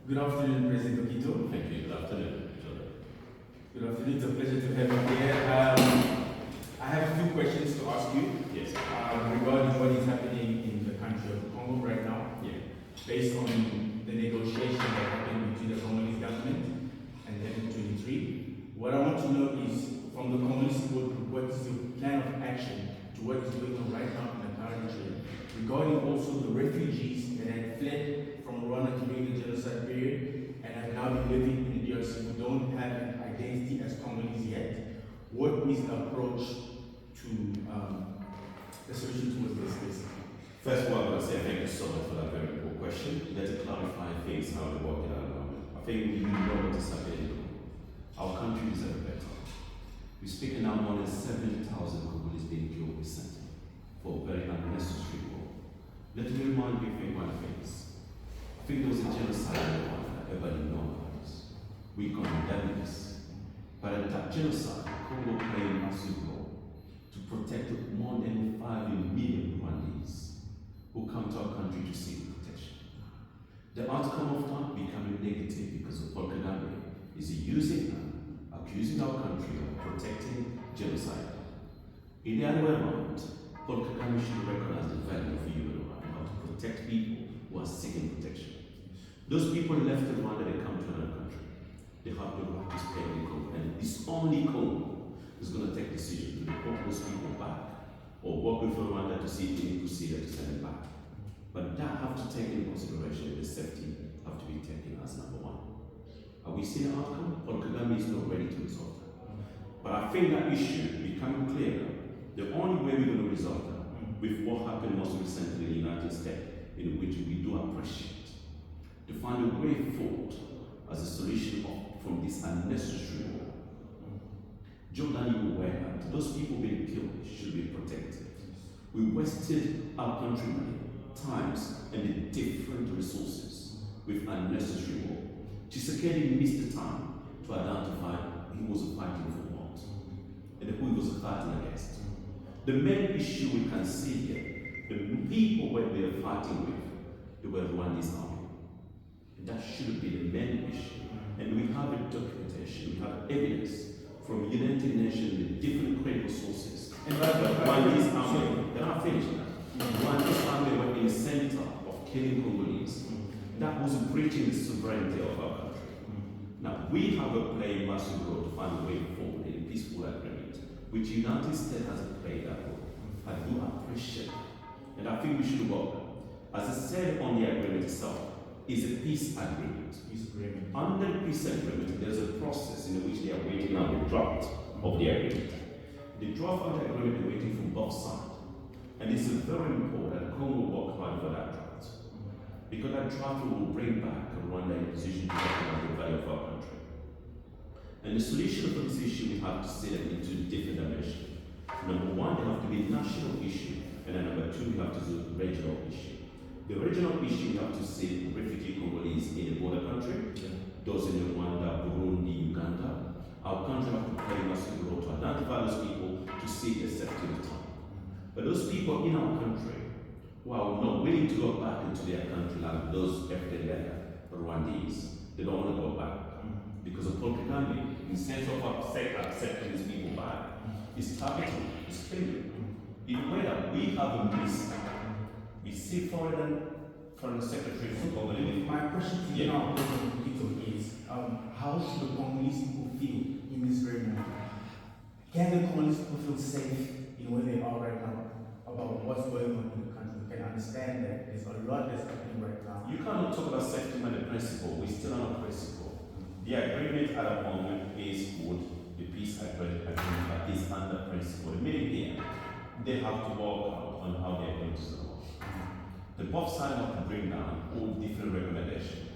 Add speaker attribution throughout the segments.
Speaker 1: Good afternoon, President Okito.
Speaker 2: Thank you. Good afternoon.
Speaker 1: Good afternoon. It's a pleasure to have you here. I have a few questions to ask you.
Speaker 2: Yes.
Speaker 1: Regarding what is happening in the country of Congo right now.
Speaker 2: Yeah.
Speaker 1: Based on the negotiation that happened between the Congolese government and M23. What I want to know is, from the Congolese people, what is your plan of action to what is going on right now in the country, regarding also the refugees that had fled from Rwanda during the genocide period and have now been living in the DRC who don't have an identity as Congolese yet. What is the approach to the solution towards this?
Speaker 2: First of all, I want to say thank you so much for that very important question. Let's clarify things how they work in our government. I think we know what is happening. Our country is ever better. We're speaking now more than 70,000 Congolese being killed recently for a very unnecessary war. Let me remind you of one thing. I think there was a genocide in Rwanda that everybody knows. We condemn this. But at that genocide, Congo played a massive role to protect more than 5 million Rwandese who come to our country to seek protection. The outcome of that becoming negative because of Paul Kagame is using them, accusing our country of protecting genocide. In the other way around, Paul Kagame should recognize the value of human rights and how to protect people who are seeking protection. Those people left Rwanda, they come to another country. They have the right to stay in Congo, and it's only Congo who's going to take the decision to deport those people back or work with Rwanda to see if they need procedure to send them back. But that have to take into consideration the safety have to be taken as number one. Have we seen the outcome? Paul Kagame is not ready to resolve that. But I think that issue becoming clearer. The only way we're going to resolve that with what happened most recently in the United States, in which we do appreciate, to find a way forward as a solution from this unnecessary war. Jordan, you were aware that those people being killed should be protected. We wasted our country money, times, and the different resources with unnecessary war. Tshisekedi missed the time to identify who was fighting for what and who he was fighting against. The main issue we can see here, the people what they are fighting with, they were Rwandese army. And that should be the main issue. And we have a documentation, we have evidence from United Nations with different credible sources. And Rwandese army, they're not finished now. Rwandese army were in the center of killing Congolese. That was breaching the sovereignty of our country. Now, we have a play massive role to find a way forward in a peaceful agreement, which the United States has played that role. I do appreciate it. And I think we should work. As I said on the agreement itself, is a peace agreement. Under the peace agreement, there's a process in which they are waiting on the draft of the agreement. The draft of the agreement is waiting from both sides. And it's very important that Congo work hard for that draft. Because that draft will bring back Rwanda in a position to recognize the value of our country. And the solution for this issue, we have to see them into different dimensions. Number one, they have to be a national issue. And then number two, we have to do a regional issue. The regional issue, we have to see refugee Congolese in the border country, those in Rwanda, Burundi, Uganda. Our country have to play a massive role to identify those people to seek the safety of the time. But those people in our country who are not willing to go back into their country, like those FDLR, Rwandese, they don't want to go back. Because of Paul Kagame, instead of accepting these people back, is targeting, is killing. In a way that we have a miss. We see foreign secretary for Congolese.
Speaker 1: My question to you now, is how should the Congolese people feel in this very moment? Can the Congolese people feel safe in where they are right now about what's going on in the country? We can understand that there's a lot that's happening right now.
Speaker 2: You cannot talk about safety when the principle. We still on a principle. The agreement at the moment is good. The peace agreement is under principle. The meaning here, they have to work out on how they're going to solve. The both sides have to bring down all different recommendations.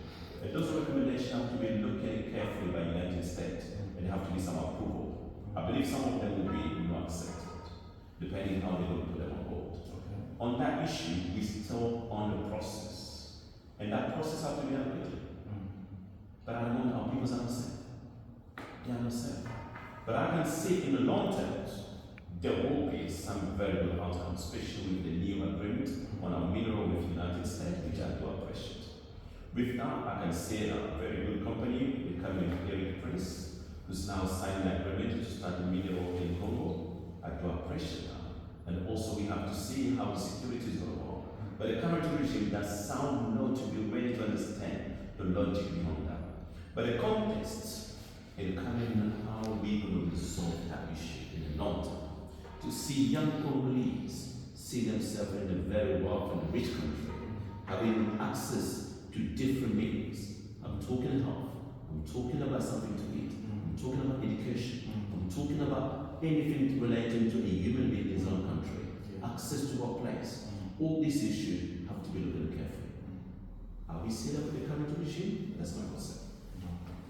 Speaker 2: And those recommendations have to be looked at carefully by the United States, and there have to be some approval. I believe some of them will be not accepted, depending how they're going to put them on board.
Speaker 1: Okay.
Speaker 2: On that issue, we're still on the process. And that process has to be done quickly. But I don't know how people understand. They understand. But I can see in the long term, there will be some very good outcomes, especially with the new agreement on our mineral with the United States, which I do appreciate. With that, I can say that a very good company, the company of Eric Prince, who's now signed an agreement to start the media work in Congo. I do appreciate that. And also we have to see how the security is going to work. But the current regime does sound not to be ready to understand the logic behind that. But the context in coming how we going to resolve that issue in the long term. To see young Congolese see themselves in a very wealthy and rich country, having access to different means. I'm talking health, I'm talking about something to eat, I'm talking about education, I'm talking about anything relating to a human being in his own country, access to workplace. All these issues have to be looked at carefully. Are we seeing that with the current regime? That's my concept.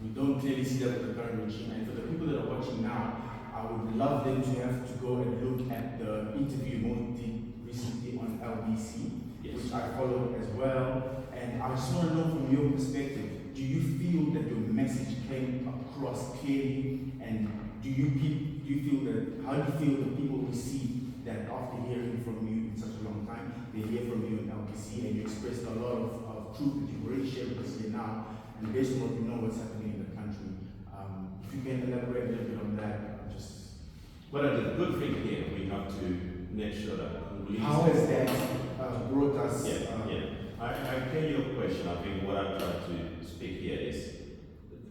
Speaker 1: We don't clearly see that with the current regime. And for the people that are watching now, I would love them to have to go and look at the interview Mo did recently on LBC, which I followed as well. And I just want to know from your perspective, do you feel that your message came across clearly? And do you feel that, how do you feel that people receive that after hearing from you in such a long time, they hear from you in LBC and you expressed a lot of truth that you've already shared with us here now, and based on what you know what's happening in the country. If you can elaborate a little bit on that,
Speaker 2: Well, the good thing here, we have to make sure that Congolese.
Speaker 1: How has that brought us?
Speaker 2: I get your question. I think what I'm trying to speak here is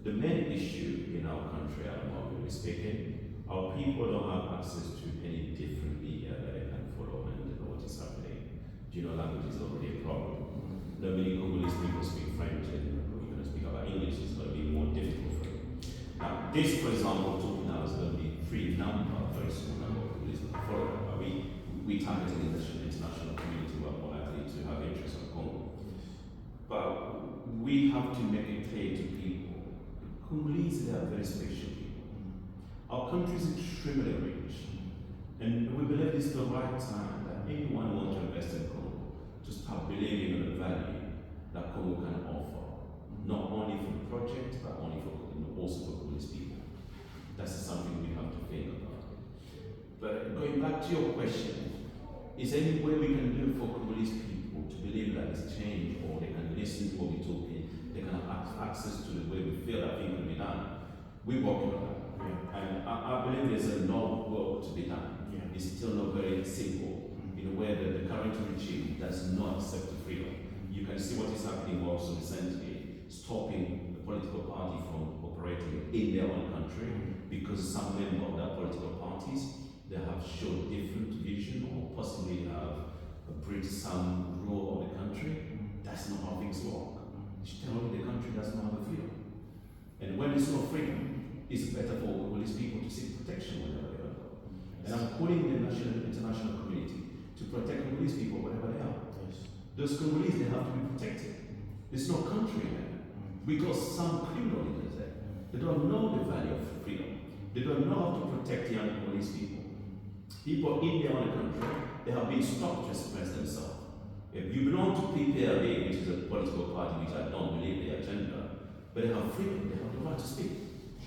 Speaker 2: the main issue in our country at the moment, speaking, our people don't have access to any different media that they can follow and know what is happening. Language is already a problem. Not many Congolese people speak French, and we're going to speak about English, it's going to be more difficult for them. Now, this, for example, talking now is going to be free number, very small number of Congolese people follow. We targeting the international community who are more likely to have interest in Congo. But we have to make it clear to people, Congolese, they are very special people. Our country is extremely rich, and we believe this is the right time that anyone who wants to invest in Congo to start believing in the value that Congo can offer, not only for the project, but only also for Congolese people. That's something we have to think about. But going back to your question, is there any way we can do for Congolese people to believe that it's change, or they can listen to what we're talking, they can have access to the way we feel that things can be done? We're working on that. And I believe there's a lot of work to be done. It's still not very simple in a way that the current regime does not accept the freedom. You can see what is happening also recently, stopping the political party from operating in their own country because some members of that political parties, they have shown different vision or possibly have breached some rule of the country. That's not how things work. It's telling the country does not have a freedom. And when there's no freedom, it's better for Congolese people to seek protection wherever they are. And I'm calling the international community to protect Congolese people wherever they are. Those Congolese, they have to be protected. There's no country there. Because some criminal leaders there, they don't know the value of freedom. They don't know how to protect young Congolese people. People in their own country, they have been stopped to express themselves. If you belong to Pprd, which is a political party which I don't believe their agenda, but they have freedom, they have the right to speak.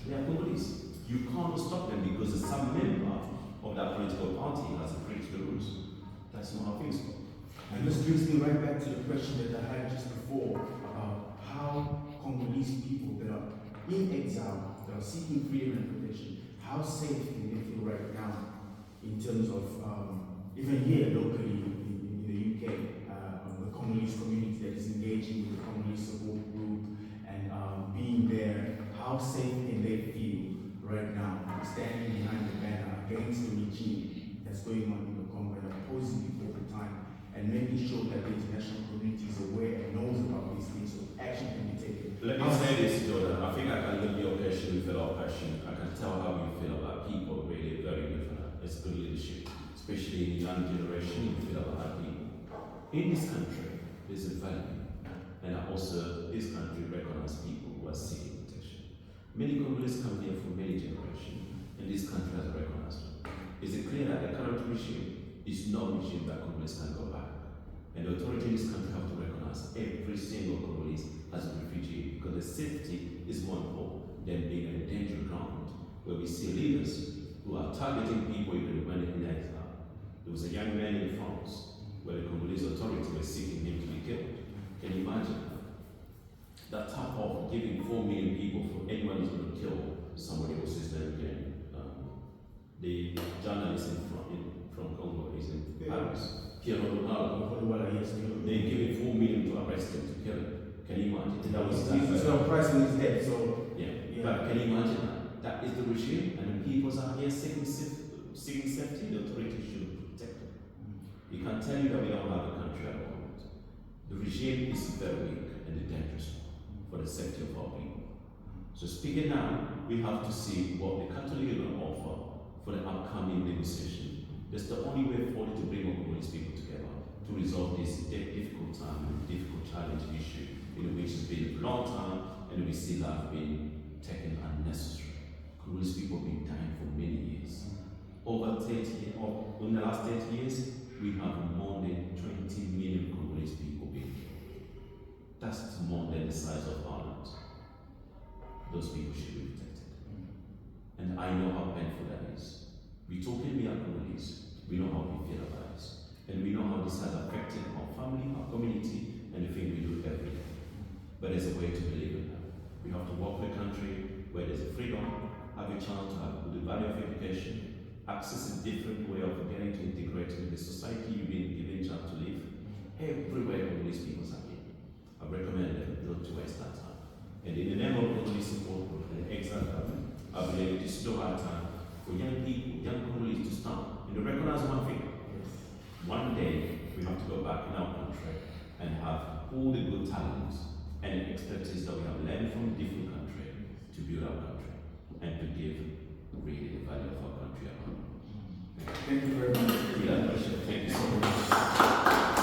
Speaker 2: They are Congolese. You can't stop them because some member of that political party has breached the rules. That's not how things go.
Speaker 1: And this brings me right back to the question that I had just before about how Congolese people that are in exile, that are seeking freedom and protection, how safe can they feel right now in terms of, even here locally in the UK, the Congolese community that is engaging with the Congolese support group and being there, how safe can they feel right now standing behind the banner against the regime that's going on in the Congo and opposing it all the time, and making sure that the international community is aware and knows about these things so action can be taken?
Speaker 2: Let me say this, Jordan. I think I can look your question with a lot of passion. I can tell how you feel about people really very good for that. It's good leadership, especially in the young generation. You feel about people. In this country, there's a value, and also this country recognizes people who are seeking protection. Many Congolese come here for many generations, and this country has recognized them. Is it clear that the current regime is no regime that Congolese can go back? And the authorities in this country have to recognize every single Congolese as a refugee, because the safety is more important than being in a dangerous ground where we see leaders who are targeting people even when they're in exile. There was a young man in France where the Congolese authorities were seeking him to be killed. Can you imagine? The journalist from Congo is in Paris. Pprd.
Speaker 1: Yes,
Speaker 2: They gave him 4 million to arrest him, to kill him. Can you imagine? That was
Speaker 1: he's a price in his head, so
Speaker 2: yeah. But can you imagine that? That is the regime, and the people are here seeking safety. The authorities should protect them. You can tell you that we don't have a country at the moment. The regime is very weak and dangerous for the safety of our people. So speaking now, we have to see what the Catholic are going to offer for the upcoming negotiation. That's the only way forward to bring all these people together to resolve this difficult time and difficult challenge issue in which has been a long time and we still have been taken unnecessary. Congolese people have been dying for many years. Over 30 years, in the last 30 years, we have more than 20 million Congolese people being killed. That's more than the size of Ireland. Those people should be protected. And I know how painful that is. We talking, we are Congolese. We know how we feel about this. And we know how this has affected our family, our community, and the thing we do every day. But there's a way to believe in that. We have to walk in a country where there's a freedom, have a chance to have the value of education, access a different way of getting to integrate into the society you've been given a chance to live. Everywhere Congolese people are here. I recommend them not to waste that time. And in the name of Congolese support group and the exile government, I believe it is still our time for young people, young Congolese to stand and to recognize one thing. One day we have to go back in our country and have all the good talents and the expertise that we have learned from a different country to build our country and to give really the value of our country.
Speaker 1: Thank you very much.
Speaker 2: Thank you so much.